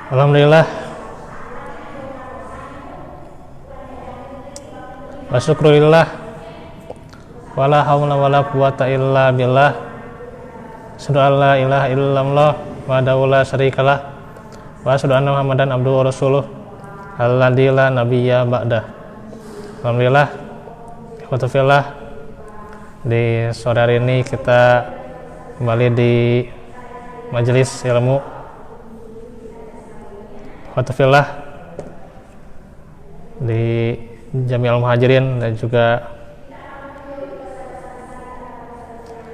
Alhamdulillah wa syukurillah wala haula wala quwata illa billah asyhadu an la ilaha illallah wahdahu la syarikalah wa asyhadu anna muhammadan abduhu wa rasuluh alladzi la nabiyya ba'dah. Alhamdulillah ikhwatufillah, di sore hari ini kita kembali di majelis ilmu ikhwatufillah di Jami'ul Muhajirin dan juga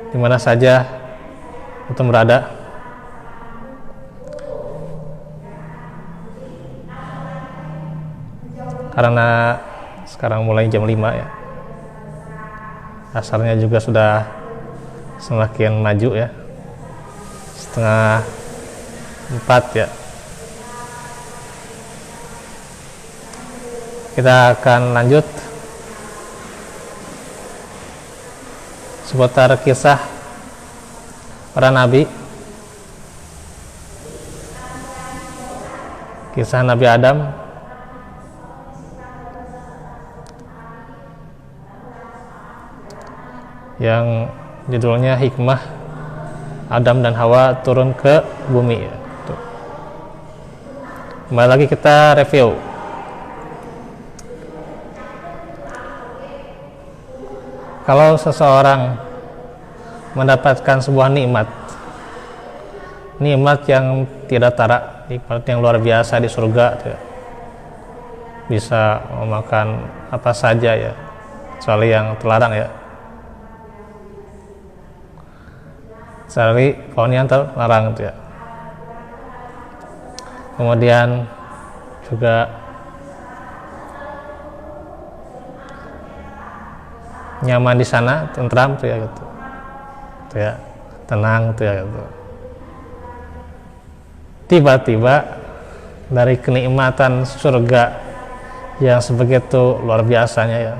di mana saja kita berada. Karena sekarang mulai jam 5 ya, asarnya juga sudah semakin maju ya, setengah 4 ya. Kita akan lanjut seputar kisah para nabi, kisah Nabi Adam yang judulnya Hikmah Adam dan Hawa turun ke bumi ya. Kembali lagi kita review. Kalau seseorang mendapatkan sebuah nikmat yang tidak tara, nikmat yang luar biasa di surga ya, bisa memakan apa saja ya, kecuali yang terlarang ya, kecuali pohon yang terlarang itu ya. Kemudian juga nyaman di sana, tentram tuh ya gitu. Tuh ya, tenang tuh ya gitu. Tiba-tiba dari kenikmatan surga yang sebegitu luar biasanya ya,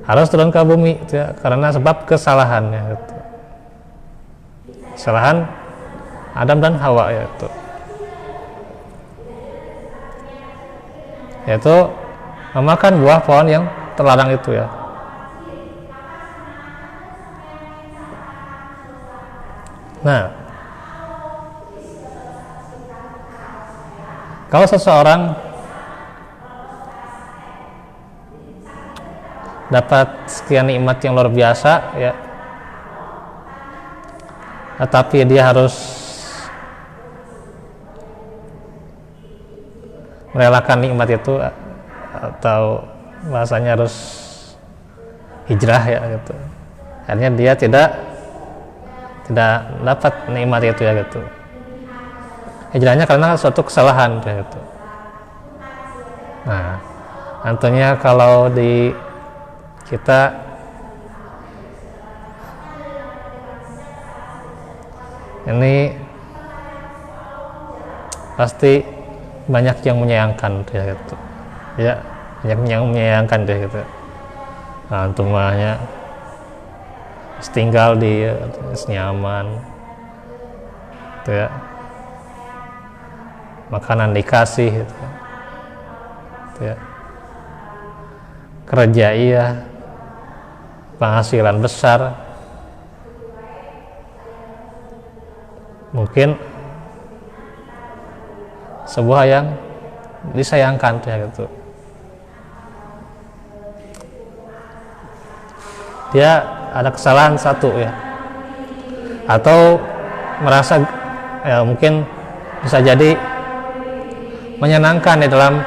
harus turun ke bumi tuh ya, karena sebab kesalahan ya gitu. Kesalahan Adam dan Hawa ya gitu. Yaitu memakan buah pohon yang terlarang itu ya. Nah, kalau seseorang dapat sekian nikmat yang luar biasa ya, tetapi dia harus merelakan nikmat itu, atau bahasanya harus hijrah ya gitu. Akhirnya dia tidak dapat nikmat itu ya gitu. Hijrahnya karena suatu kesalahan ya gitu. Nah, tentunya kalau di kita ini pasti banyak yang menyayangkan ya gitu. Ya, banyak yang menyayangkan deh gitu. Nah, antumahnya tinggal di nyaman gitu ya, makanan dikasih gitu ya, kerja iya, penghasilan besar, mungkin sebuah yang disayangkan ya gitu. Dia ada kesalahan satu ya, atau merasa ya mungkin bisa jadi menyenangkan di dalam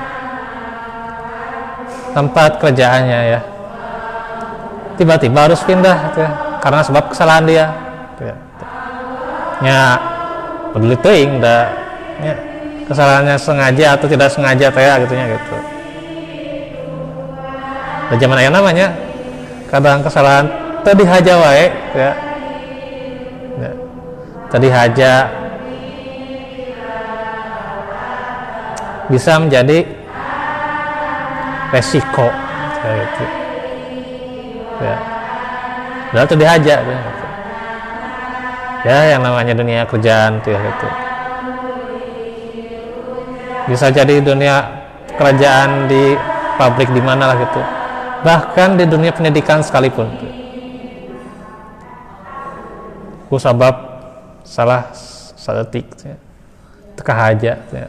tempat kerjaannya ya, tiba-tiba harus pindah gitu ya, karena sebab kesalahan dia gitu ya, peduli teuing da ya, kesalahannya sengaja atau tidak sengaja teh gitunya gitu. Di zaman aya namanya kadang kesalahan tadi haja wae ya. Tadi haja bisa menjadi resiko gitu. Ya. Padahal tadi haja gitu. ya yang namanya dunia kerjaan tuh ya gitu. Bisa jadi dunia kerajaan di pabrik di mana lah gitu, bahkan di dunia pendidikan sekalipun. Ku sabab salah sadetik ya. Tekah aja ya.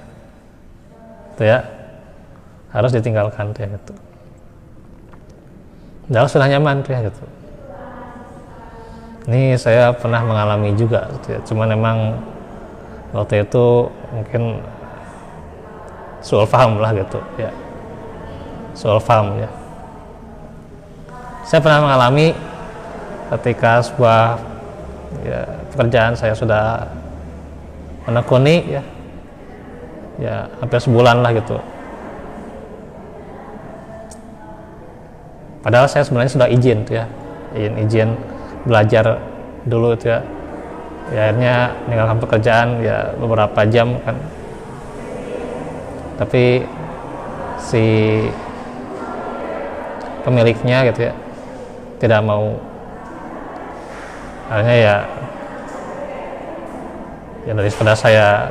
Itu ya harus ditinggalkan tuh ya gitu. Padahal sudah nyaman tuh ya gitu. Ini saya pernah mengalami juga gitu ya. Cuman memang waktu itu mungkin soal paham lah gitu ya, soal paham ya. Saya pernah mengalami ketika sebuah ya, pekerjaan saya sudah menekuni ya hampir sebulan lah gitu. Padahal saya sebenarnya sudah izin tuh ya, izin belajar dulu tuh ya. Ya akhirnya meninggalkan pekerjaan ya beberapa jam kan. Tapi si pemiliknya gitu ya tidak mau, akhirnya ya daripada saya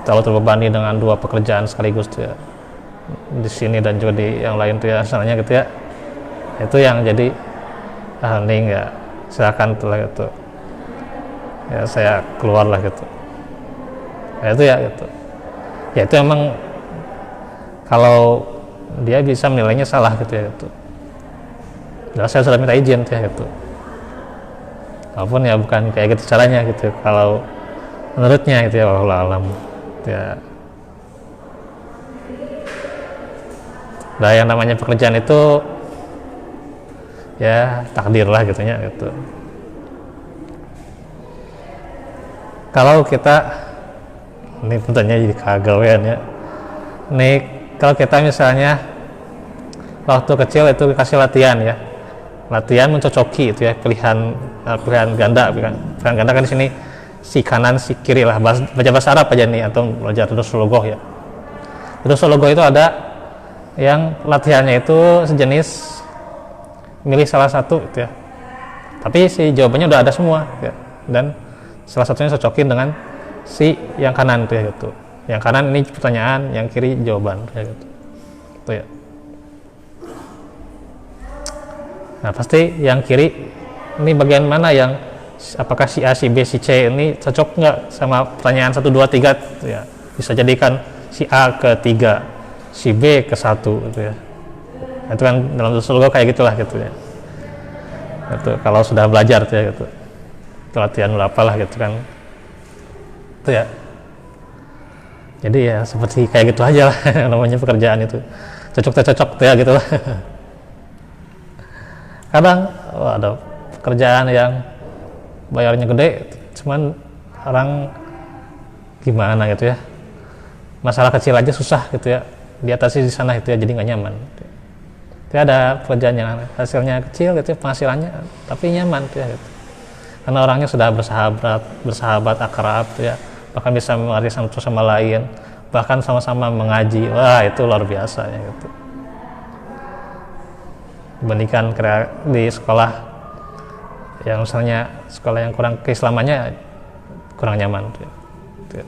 terlalu terbebani dengan dua pekerjaan sekaligus tuh ya, di sini dan juga di yang lain tuh ya misalnya gitu ya, itu yang jadi hening ya silakan tuh lah gitu ya, saya keluar lah gitu ya, itu ya gitu ya, itu emang kalau dia bisa menilainya salah gitu ya gitu. Dan saya sudah minta izin tuh ya gitu, walaupun ya bukan kayak gitu caranya gitu kalau menurutnya gitu ya, wallahu alam gitu ya. Nah yang namanya pekerjaan itu ya takdir lah gitunya gitu. Kalau kita ini tentunya jadi kagawean ya. Nih kalau kita misalnya waktu kecil itu dikasih latihan ya, latihan mencocoki itu ya, pilihan ganda, pilihan ganda kan di sini si kanan si kiri lah, baca bahasa Arab aja nih atau belajar terus logoh ya. Terus logoh itu ada yang latihannya itu sejenis milih salah satu gitu ya, tapi si jawabannya udah ada semua gitu ya. Dan salah satunya cocokin dengan si yang kanan tuh ya gitu. Yang kanan ini pertanyaan, yang kiri jawaban ya gitu. Tuh ya. Nah pasti yang kiri ini bagian mana yang apakah si A, si B, si C ini cocok nggak sama pertanyaan 1, 2, 3 gitu ya. Bisa jadikan si A ke 3, si B ke 1 gitu ya. Itu kan dalam logo kayak gitulah gitu ya. Itu kalau sudah belajar tuh ya gitu. Itu latihan berapa lah gitu kan. Itu ya. Jadi ya seperti kayak gitu aja lah namanya pekerjaan itu. Cocok tuh ya gitu lah. Kadang ada pekerjaan yang bayarnya gede, cuman orang gimana gitu ya. Masalah kecil aja susah gitu ya. Diatasi di sana itu ya, jadi nggak nyaman. Itu ada pekerjaan yang hasilnya kecil gitu ya, penghasilannya tapi nyaman tuh ya gitu. Karena orangnya sudah bersahabat akrab tuh ya, bahkan bisa mengerti satu sama lain, bahkan sama-sama mengaji. Wah itu luar biasa ya gitu. Dibandingkan di sekolah yang misalnya sekolah yang kurang keislamannya kurang nyaman tuh ya.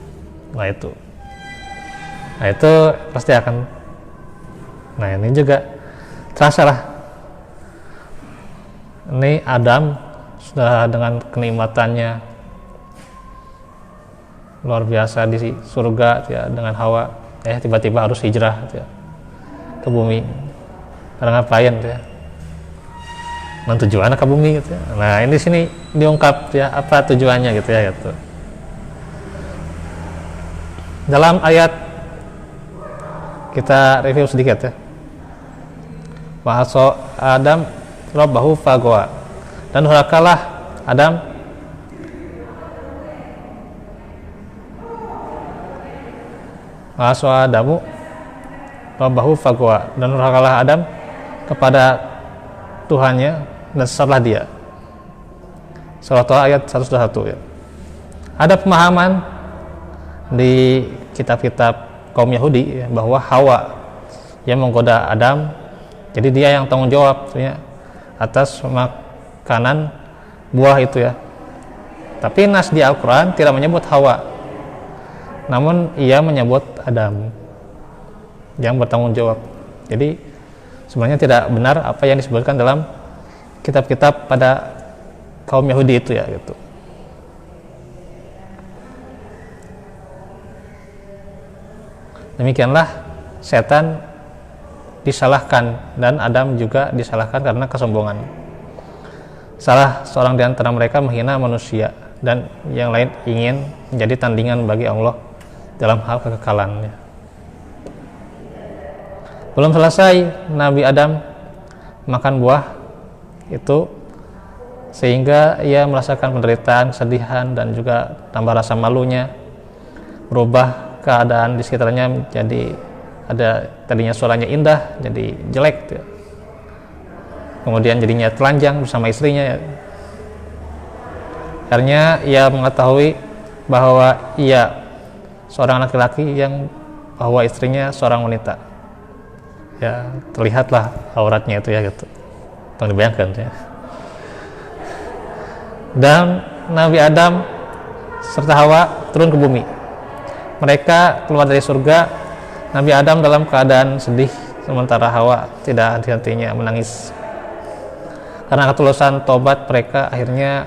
Nah itu pasti akan, nah ini juga terasa lah. Ini Adam sudah dengan kenikmatannya luar biasa di surga ya, dengan Hawa tiba-tiba harus hijrah ya, ke bumi. Karena ngapain ya? Nah tujuannya ke bumi gitu ya. Nah ini sini diungkap ya apa tujuannya gitu ya gitu. Dalam ayat kita review sedikit ya. Wa aso Adam rabbahu fagwa, dan durhakalah Adam wa aso Adamu rabbahu fagwa, dan durhakalah Adam kepada Tuhannya dan sesatlah dia. Surah Taha ayat 101 ya. Ada pemahaman di kitab-kitab kaum Yahudi ya, bahwa Hawa yang menggoda Adam, jadi dia yang tanggung jawab ya, atas makanan buah itu ya. Tapi nas di Al-Quran tidak menyebut Hawa, namun ia menyebut Adam yang bertanggung jawab. Jadi sebenarnya tidak benar apa yang disebutkan dalam kitab-kitab pada kaum Yahudi itu ya gitu. Demikianlah setan disalahkan dan Adam juga disalahkan karena kesombongan. Salah seorang di antara mereka menghina manusia dan yang lain ingin menjadi tandingan bagi Allah dalam hal kekekalannya. Belum selesai Nabi Adam makan buah itu sehingga ia merasakan penderitaan, kesedihan dan juga tambah rasa malunya, berubah keadaan di sekitarnya menjadi ada tadinya suaranya indah jadi jelek ya. Kemudian jadinya telanjang bersama istrinya ya. Akhirnya ia mengetahui bahwa ia seorang laki-laki yang bahwa istrinya seorang wanita. Ya, terlihatlah auratnya itu ya gitu. Tolong dibayangkan ya. Dan Nabi Adam serta Hawa turun ke bumi. Mereka keluar dari surga. Nabi Adam dalam keadaan sedih, sementara Hawa tidak henti-hentinya menangis. Karena ketulusan tobat mereka, akhirnya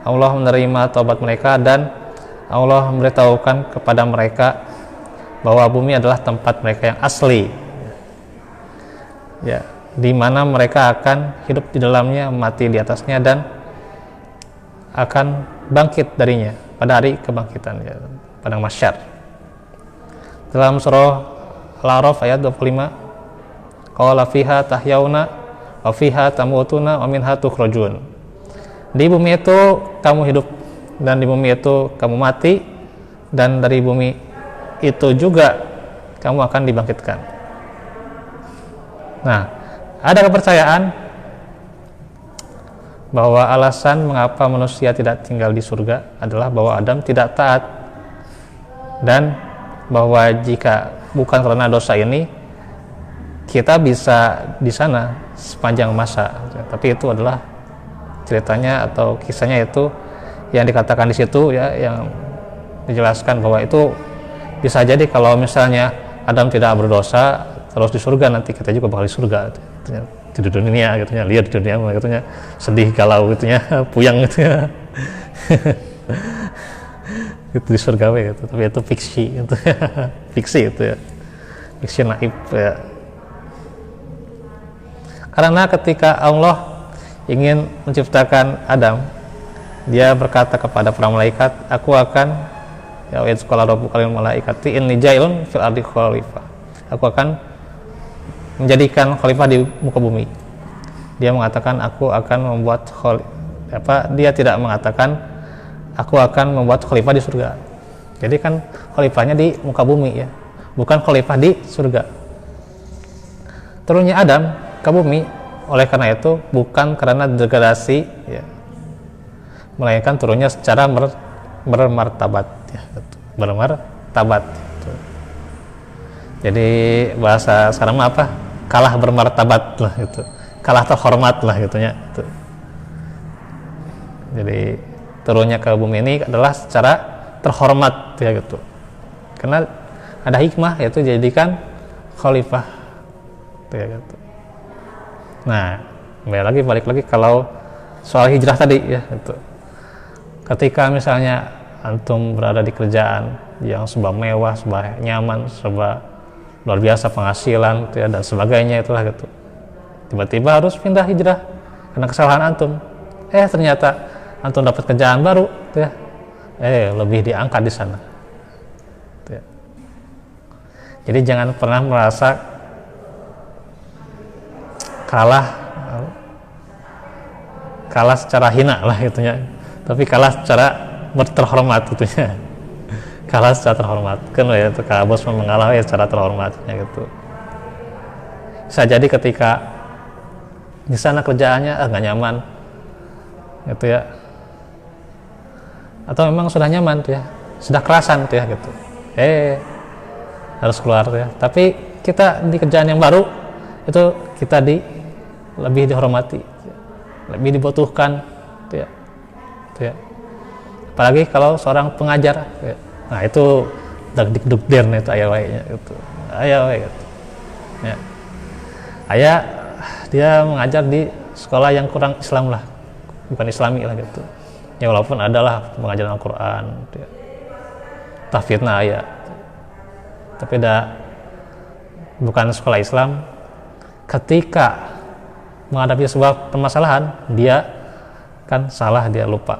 Allah menerima taubat mereka dan Allah memberitahukan kepada mereka bahwa bumi adalah tempat mereka yang asli, ya, di mana mereka akan hidup di dalamnya, mati di atasnya dan akan bangkit darinya pada hari kebangkitan, ya, pada mahsyar. Dalam surah Al-A'raf ayat 25, qala fiha tahyauna wa fiha tamutuna wa minha tukhrajun. Di bumi itu kamu hidup dan di bumi itu kamu mati dan dari bumi itu juga kamu akan dibangkitkan. Nah, ada kepercayaan bahwa alasan mengapa manusia tidak tinggal di surga adalah bahwa Adam tidak taat dan bahwa jika bukan karena dosa ini kita bisa di sana sepanjang masa. Tapi itu adalah ceritanya atau kisahnya itu yang dikatakan di situ ya, yang dijelaskan bahwa itu bisa jadi kalau misalnya Adam tidak berdosa terus di surga, nanti kita juga bakal di surga di dunia gitu ya, lihat di dunia gitu ya, sedih galau gitu ya, puyang gitu ya. Itu di surga gitu, tapi itu fiksi gitu ya. Fiksi itu ya, fiksi naib ya. Karena ketika Allah ingin menciptakan Adam, dia berkata kepada para malaikat, aku akan ya wa qala rabbuka lil malaikati inni ja'ilun fil ardi khalifah. Aku akan menjadikan khalifah di muka bumi. Dia mengatakan aku akan membuat dia tidak mengatakan aku akan membuat khalifah di surga. Jadi kan khalifahnya di muka bumi ya, bukan khalifah di surga. Turunnya Adam ke bumi oleh karena itu bukan karena degradasi ya, melainkan turunnya secara bermartabat ya, bermartabat gitu. Jadi bahasa sekarang mah apa, kalah bermartabat lah gitu, kalah terhormat lah gitu ya gitu. Jadi turunnya ke bumi ini adalah secara terhormat ya gitu, karena ada hikmah yaitu jadikan khalifah ya gitu. Nah, balik lagi kalau soal hijrah tadi ya gitu. Ketika misalnya antum berada di kerjaan yang serba mewah, serba nyaman, serba luar biasa penghasilan ya, dan sebagainya itulah gitu. Tiba-tiba harus pindah hijrah karena kesalahan antum. Ternyata antum dapat kerjaan baru ya. Lebih diangkat di sana. Ya. Jadi jangan pernah merasa kalah secara hina lah gitunya, tapi kalah secara terhormat gitunya. Kalah secara terhormat kan ya, itu kalau bos mengalah ya secara terhormatnya gitu. Bisa jadi ketika di sana kerjaannya nggak nyaman gitu ya, atau memang sudah nyaman tuh ya, sudah kerasan tuh ya gitu, harus keluar tuh ya. Tapi kita di kerjaan yang baru itu kita lebih dihormati, lebih dibutuhkan gitu ya. gitu ya. Apalagi kalau seorang pengajar ya. Nah itu dagdikdukdir itu aya wae gitu. Aya wae gitu. Ya. Aya dia mengajar di sekolah yang kurang Islam lah, bukan Islami lah gitu. Ya walaupun adalah pengajaran Al-Quran gitu ya. Tahfidzna aya. Tapi bukan sekolah Islam. Ketika menghadapi sebuah permasalahan, dia kan salah, dia lupa,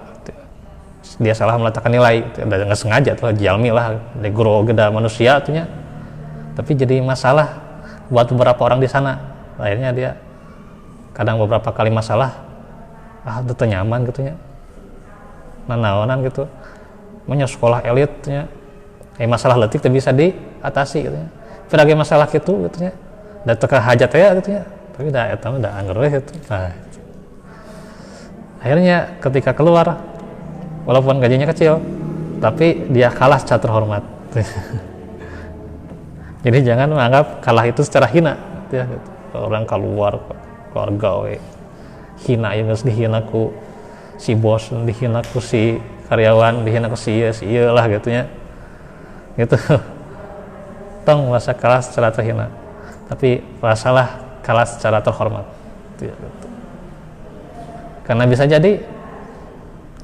dia salah meletakkan nilai, nggak sengaja tuh jalmi lah, dari guru geda manusia tuhnya, tapi jadi masalah buat beberapa orang di sana. Akhirnya dia kadang beberapa kali masalah, udah nyaman gitunya, nanaonan gitu, punya sekolah elitnya, masalah letik bisa diatasi gitunya, tapi masalah gitu gitunya, udah teka hajat ya gitunya. Tapi udah anggar gitu. Nah, akhirnya ketika keluar, walaupun gajinya kecil, tapi dia kalah secara terhormat. Jadi jangan menganggap kalah itu secara hina. Ya, gitu. Orang keluar keluarga, hina ya nggak dihina ku si bos, dihina ku si karyawan, dihina ku si iya lah gitunya. Gitu. Tong merasa kalah secara terhina, tapi rasalah kalah secara terhormat. Gitu. Karena bisa jadi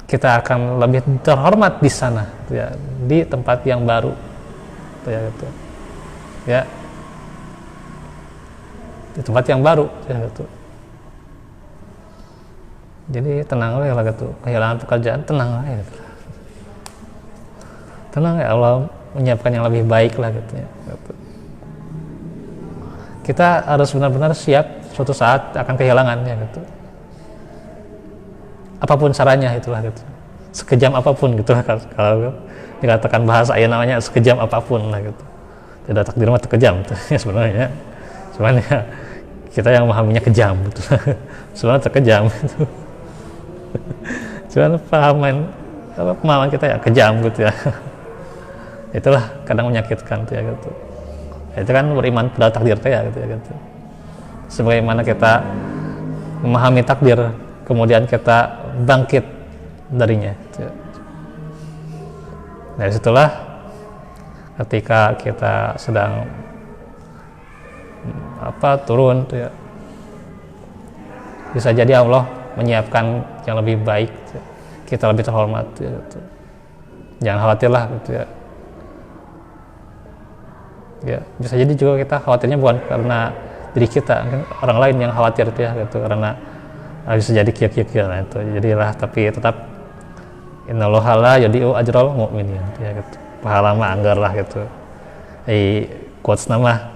kita akan lebih terhormat di sana, ya, di tempat yang baru, ya, gitu. Ya, di tempat yang baru, ya, gitu. Jadi tenang lah gitu. Kehilangan pekerjaan tenang lah gitu. Tenang ya, Allah menyiapkan yang lebih baik lah gitu, ya, gitu. Kita harus benar-benar siap suatu saat akan kehilangannya gitu. Apapun caranya itulah gitu. Sekejam apapun gitu lah, kalau dikatakan bahasa ayat namanya sekejam apapun lah gitu. Tidak takdir mah terkejam gitu, ya sebenarnya. Cuman ya kita yang memahaminya kejam gitu. Sebenarnya terkejam gitu. Cuman pemahaman kita ya kejam gitu ya. Itulah kadang menyakitkan tuh ya gitu. Itu kan beriman pada takdir ya gitu ya gitu. Sebagaimana kita memahami takdir, kemudian kita bangkit darinya gitu ya. Dari situlah ketika kita sedang turun tuh ya, bisa jadi Allah menyiapkan yang lebih baik gitu ya. Kita lebih terhormat gitu. Jangan khawatirlah gitu ya. Ya, bisa jadi juga kita khawatirnya bukan karena diri kita, kan orang lain yang khawatir ya gitu, karena bisa jadi kia-kia nah itu. Jadilah tapi tetap innallaha la yudhi'u ajral mu'minin ya gitu. Pahala mah anggar lah gitu. Quotes nama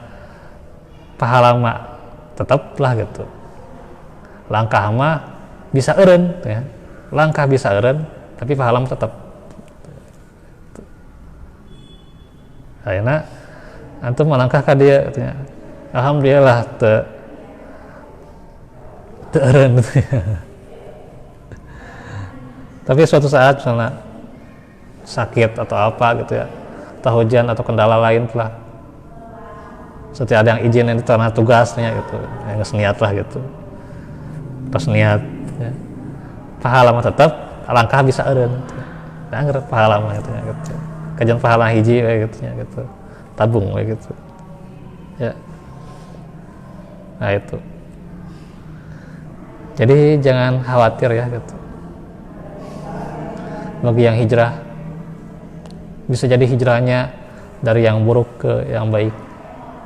pahala mah tetap lah gitu. Langkah mah bisa eureun ya. Langkah bisa eureun tapi pahala mah tetap. Ayeuna antum melangkah ka dia katanya. Alhamdulillah teu eureun gitu ya. Tapi suatu saat misalnya sakit atau apa gitu ya, atau hujan atau kendala lain lah, setiap ada yang izin itu karena tugasnya gitu, yang niat lah gitu, pas niat ya. Pahala mah tetap, langkah bisa eureun gitu. Angger pahala mah gitu ya gitu. Kajian pahala hiji gitu ya gitu. Tabung gitu. Ya. Nah itu. Jadi jangan khawatir ya gitu. Bagi yang hijrah, bisa jadi hijrahnya dari yang buruk ke yang baik,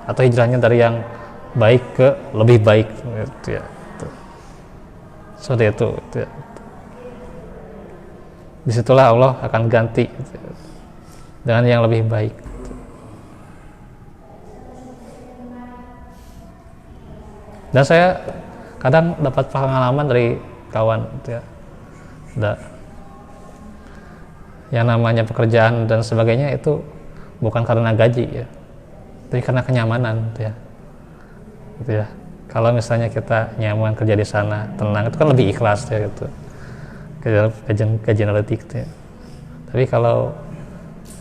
atau hijrahnya dari yang baik ke lebih baik gitu ya. Seperti itu gitu ya. Disitulah Allah akan ganti gitu ya, dengan yang lebih baik gitu. Dan saya kadang dapat pengalaman dari kawan gitu ya, yang namanya pekerjaan dan sebagainya itu bukan karena gaji ya, tapi karena kenyamanan gitu ya. Kalau misalnya kita nyaman kerja di sana, tenang, itu kan lebih ikhlas ya gitu. Gaji analitik gitu ya. Tapi kalau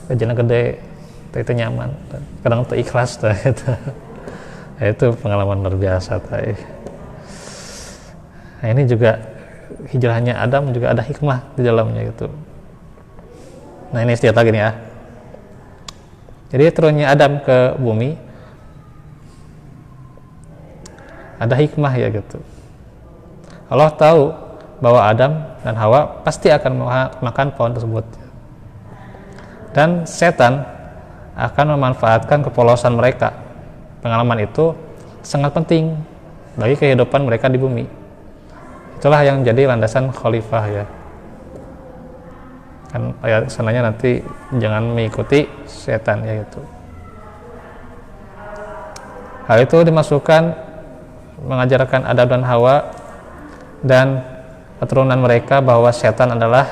gajinya gede, itu nyaman, kadang itu ikhlas gitu. Itu pengalaman luar biasa. Nah ini juga hijrahnya Adam juga ada hikmah di dalamnya gitu. Nah ini istilah lagi nih ya. Jadi turunnya Adam ke bumi ada hikmah ya gitu. Allah tahu bahwa Adam dan Hawa pasti akan makan pohon tersebut. Dan setan akan memanfaatkan kepolosan mereka. Pengalaman itu sangat penting bagi kehidupan mereka di bumi. Itulah yang jadi landasan khalifah ya. Kan ayat sananya nanti jangan mengikuti setan ya gitu. Hal itu dimasukkan mengajarkan Adam dan Hawa dan keturunan mereka bahwa setan adalah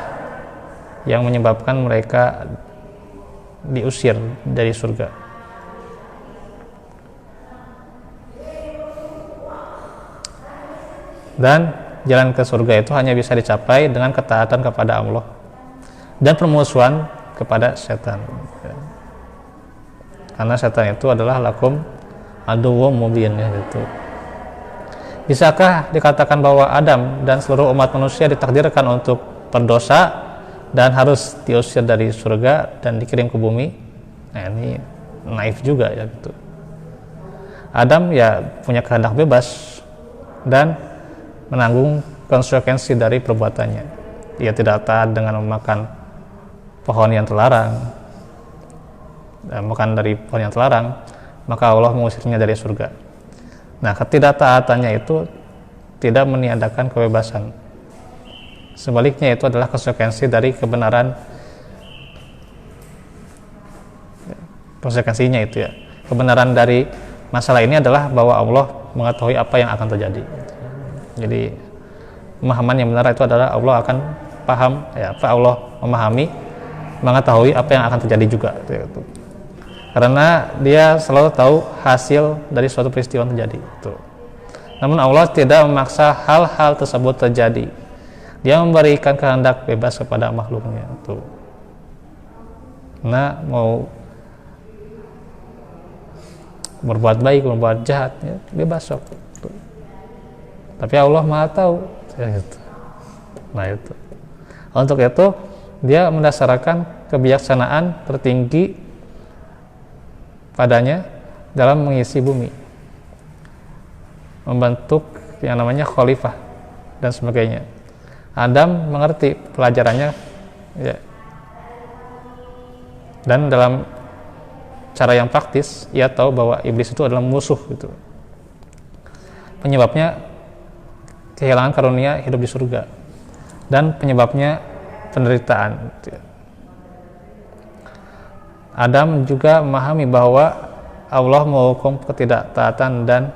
yang menyebabkan mereka diusir dari surga. Dan jalan ke surga itu hanya bisa dicapai dengan ketaatan kepada Allah dan permusuhan kepada setan. Karena setan itu adalah lakum aduwwum mubin ya gitu. Bisakah dikatakan bahwa Adam dan seluruh umat manusia ditakdirkan untuk berdosa dan harus diusir dari surga dan dikirim ke bumi? Nah ini naif juga ya gitu. Adam ya punya kehendak bebas dan menanggung konsekuensi dari perbuatannya. Ia tidak taat dengan memakan pohon yang terlarang, makan dari pohon yang terlarang, maka Allah mengusirnya dari surga. Nah, ketidaktaatannya itu tidak meniadakan kebebasan. Sebaliknya itu adalah konsekuensi dari kebenaran. Konsekuensinya itu ya. Kebenaran dari masalah ini adalah bahwa Allah mengetahui apa yang akan terjadi. Jadi pemahaman yang benar itu adalah Allah akan paham ya, Allah memahami, mengetahui apa yang akan terjadi juga gitu. Karena dia selalu tahu hasil dari suatu peristiwa yang terjadi itu. Namun Allah tidak memaksa hal-hal tersebut terjadi. Dia memberikan kehendak bebas kepada makhluknya itu. Nah, mau berbuat baik, berbuat jahat ya, bebas sok. Tapi Allah Maha tahu ya, gitu. Nah itu. Untuk itu dia mendasarkan kebijaksanaan tertinggi padanya dalam mengisi bumi, membentuk yang namanya khalifah dan sebagainya. Adam mengerti pelajarannya ya. Dan dalam cara yang praktis ia tahu bahwa iblis itu adalah musuh gitu. Penyebabnya kehilangan karunia hidup di surga dan penyebabnya penderitaan gitu. Adam juga memahami bahwa Allah menghukum ketidaktaatan dan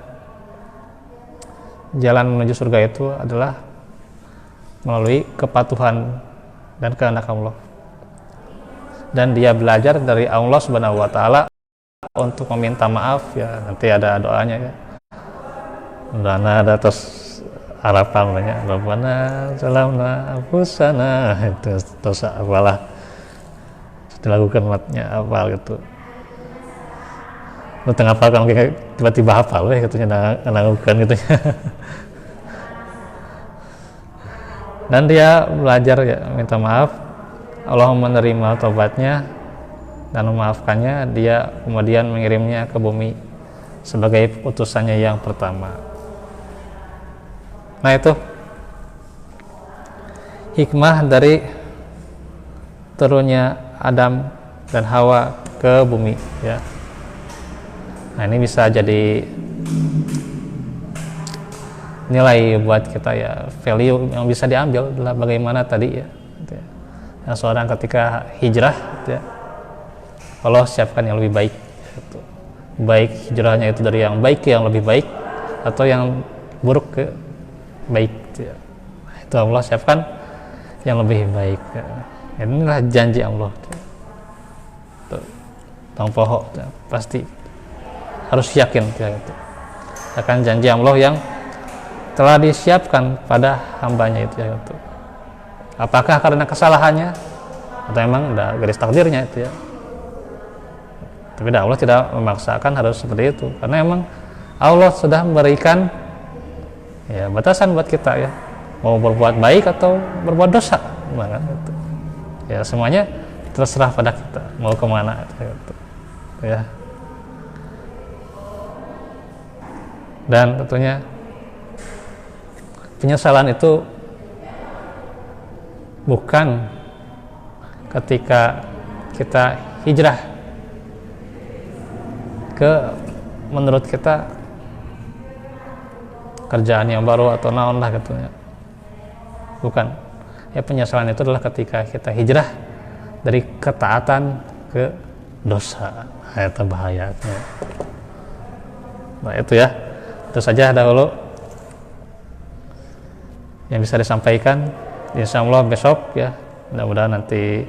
jalan menuju surga itu adalah melalui kepatuhan dan kehendak Allah. Dan dia belajar dari Allah Subhanahu wa taala untuk meminta maaf ya, nanti ada doanya ya. Dan ada terus harapan banyak, Rabbana zalamna anfusana, itu dosa apalah dilakukan matnya apa gitu. Lu tengah hafal kan tiba-tiba hafal weh katanya lakukan gitu. Dan dia belajar ya minta maaf. Allah menerima taubatnya dan memaafkannya. Dia kemudian mengirimnya ke bumi sebagai utusannya yang pertama. Nah itu hikmah dari turunnya Adam dan Hawa ke bumi ya. Nah ini bisa jadi nilai buat kita ya, value yang bisa diambil adalah bagaimana tadi ya, yang seorang ketika hijrah ya, Allah siapkan yang lebih baik gitu. Baik hijrahnya itu dari yang baik ke yang lebih baik atau yang buruk ke baik gitu ya. Itu Allah siapkan yang lebih baik ya. Inilah janji Allah. Tang pohon ya, pasti harus yakin ya, gitu. Akan janji Allah yang telah disiapkan pada hambanya itu ya, gitu. Apakah karena kesalahannya atau memang udah garis takdirnya itu ya. Tapi Allah tidak memaksakan harus seperti itu, karena memang Allah sudah memberikan ya batasan buat kita ya. mau berbuat baik atau berbuat dosa, gimana gitu. Ya semuanya terserah pada kita mau kemana gitu. Ya. Dan tentunya penyesalan itu bukan ketika kita hijrah ke menurut kita kerjaan yang baru atau naon lah gitu ya. Bukan. Ya penyesalan itu adalah ketika kita hijrah dari ketaatan ke dosa. Itu bahaya. Nah itu ya. Itu saja dahulu yang bisa disampaikan. Insya Allah besok ya. Mudah-mudahan nanti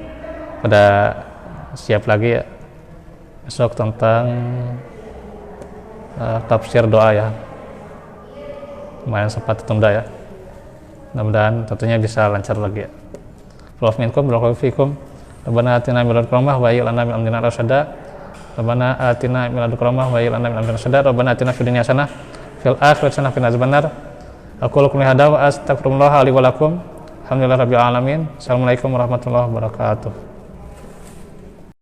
pada siap lagi ya. Besok tentang tafsir doa ya. Lumayan sempat tertunda ya. Mudah-mudahan tentunya bisa lancar lagi ya. Wa'alaikum minkum warahmatullahi fikum. Rabbana atina min ladunka rahmah wa hayyi lana min amrina rasyada. Rabbana atina min ladunka rahmah wa hayyi lana min amrina rasyada. Rabbana atina fid dunya hasanah fil akhirati hasanah wa qina adzabannar. Aqulu qouli hadza wa astaghfirullah li wa lakum. Alhamdulillahirabbil alamin. Assalamualaikum warahmatullahi wabarakatuh.